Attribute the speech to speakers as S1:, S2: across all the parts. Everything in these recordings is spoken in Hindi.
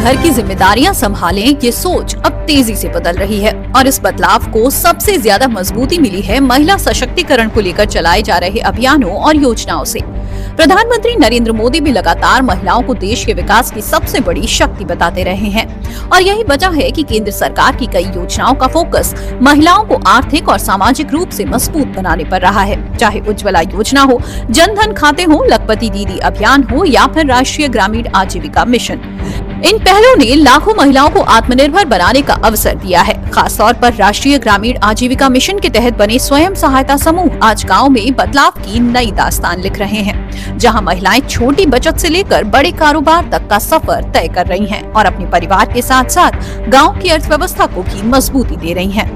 S1: घर की जिम्मेदारियां संभालें, ये सोच अब तेजी से बदल रही है और इस बदलाव को सबसे ज्यादा मजबूती मिली है महिला सशक्तिकरण को लेकर चलाए जा रहे अभियानों और योजनाओं से। प्रधानमंत्री नरेंद्र मोदी भी लगातार महिलाओं को देश के विकास की सबसे बड़ी शक्ति बताते रहे हैं और यही वजह है कि केंद्र सरकार की कई योजनाओं का फोकस महिलाओं को आर्थिक और सामाजिक रूप से मजबूत बनाने पर रहा है। चाहे उज्ज्वला योजना हो, जन धन खाते हो, लखपति दीदी अभियान हो या फिर राष्ट्रीय ग्रामीण आजीविका मिशन, इन पहलों ने लाखों महिलाओं को आत्मनिर्भर बनाने का अवसर दिया है। खास तौर पर राष्ट्रीय ग्रामीण आजीविका मिशन के तहत बने स्वयं सहायता समूह आज गांव में बदलाव की नई दास्तान लिख रहे हैं, जहां महिलाएं छोटी बचत से लेकर बड़े कारोबार तक का सफर तय कर रही हैं और अपने परिवार के साथ साथ गांव की अर्थव्यवस्था को भी मजबूती दे रही हैं।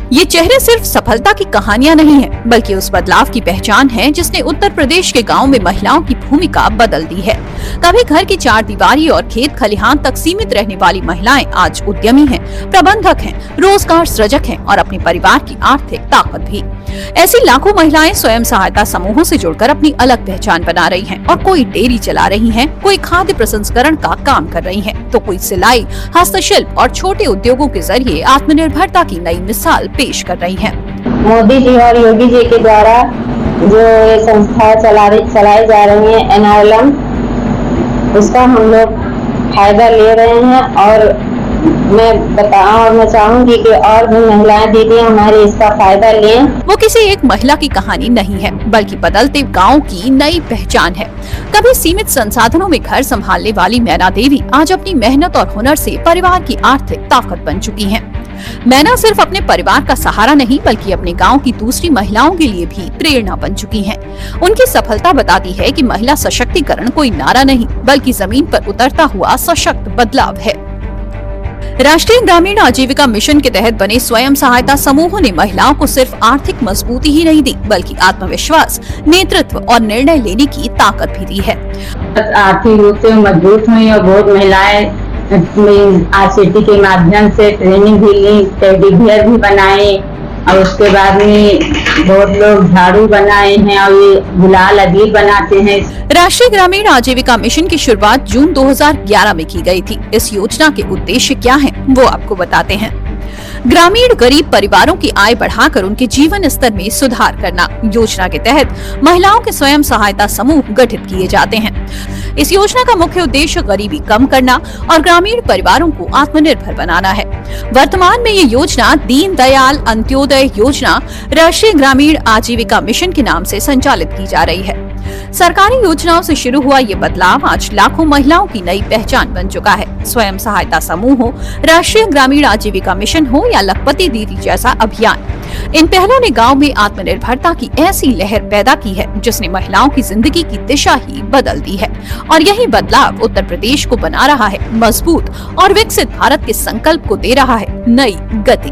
S1: ये चेहरे सिर्फ सफलता की कहानियां नहीं हैं, बल्कि उस बदलाव की पहचान है जिसने उत्तर प्रदेश के गांव में महिलाओं की भूमिका बदल दी है। कभी घर की चारदीवारी और खेत खलिहान तक सीमित रहने वाली महिलाएं आज उद्यमी हैं, प्रबंधक हैं, रोजगार सृजक हैं और अपने परिवार की आर्थिक ताकत भी। ऐसी लाखों महिलाएं स्वयं सहायता समूहों से जुड़कर अपनी अलग पहचान बना रही हैं और कोई डेयरी चला रही हैं, कोई खाद्य प्रसंस्करण का काम कर रही हैं, तो कोई सिलाई, हस्तशिल्प और छोटे उद्योगों के जरिए आत्मनिर्भरता की नई मिसाल पेश कर रही हैं।
S2: मोदी जी और योगी जी के द्वारा जो ये संस्था चलाई जा रही है एनआरएलएम, उसका हम लोग फायदा ले रहे हैं और मैं चाहूंगी कि और भी महिलाएं दीदी हमारे इसका फायदा लें।
S1: वो किसी एक महिला की कहानी नहीं है, बल्कि बदलते गांव की नई पहचान है। कभी सीमित संसाधनों में घर संभालने वाली मैना देवी आज अपनी मेहनत और हुनर से परिवार की आर्थिक ताकत बन चुकी हैं। मैना सिर्फ अपने परिवार का सहारा नहीं, बल्कि अपने गांव की दूसरी महिलाओं के लिए भी प्रेरणा बन चुकी हैं। उनकी सफलता बताती है कि महिला सशक्तिकरण कोई नारा नहीं, बल्कि जमीन पर उतरता हुआ सशक्त बदलाव है। राष्ट्रीय ग्रामीण आजीविका मिशन के तहत बने स्वयं सहायता समूहों ने महिलाओं को सिर्फ आर्थिक मजबूती ही नहीं दी, बल्कि आत्मविश्वास, नेतृत्व और निर्णय लेने की ताकत भी दी है।
S2: आर्थिक रूप से मजबूत हुई और बहुत महिलाएं आरसीटी के माध्यम से ट्रेनिंग भी ली, टेडी बियर भी बनाए और उसके बाद में बहुत लोग झाड़ू बनाए हैं और ये गुलाल अबीर बनाते हैं।
S1: राष्ट्रीय ग्रामीण आजीविका मिशन की शुरुआत जून 2011 में की गई थी। इस योजना के उद्देश्य क्या हैं, वो आपको बताते हैं। ग्रामीण गरीब परिवारों की आय बढ़ाकर उनके जीवन स्तर में सुधार करना। योजना के तहत महिलाओं के स्वयं सहायता समूह गठित किए जाते हैं। इस योजना का मुख्य उद्देश्य गरीबी कम करना और ग्रामीण परिवारों को आत्मनिर्भर बनाना है। वर्तमान में ये योजना दीन दयाल अंत्योदय योजना राष्ट्रीय ग्रामीण आजीविका मिशन के नाम से संचालित की जा रही है। सरकारी योजनाओं से शुरू हुआ ये बदलाव आज लाखों महिलाओं की नई पहचान बन चुका है। स्वयं सहायता समूह हो, राष्ट्रीय ग्रामीण आजीविका मिशन हो या लखपति दीदी जैसा अभियान, इन पहलों ने गांव में आत्मनिर्भरता की ऐसी लहर पैदा की है जिसने महिलाओं की जिंदगी की दिशा ही बदल दी है। और यही बदलाव उत्तर प्रदेश को बना रहा है मजबूत और विकसित भारत के संकल्प को दे रहा है नई गति।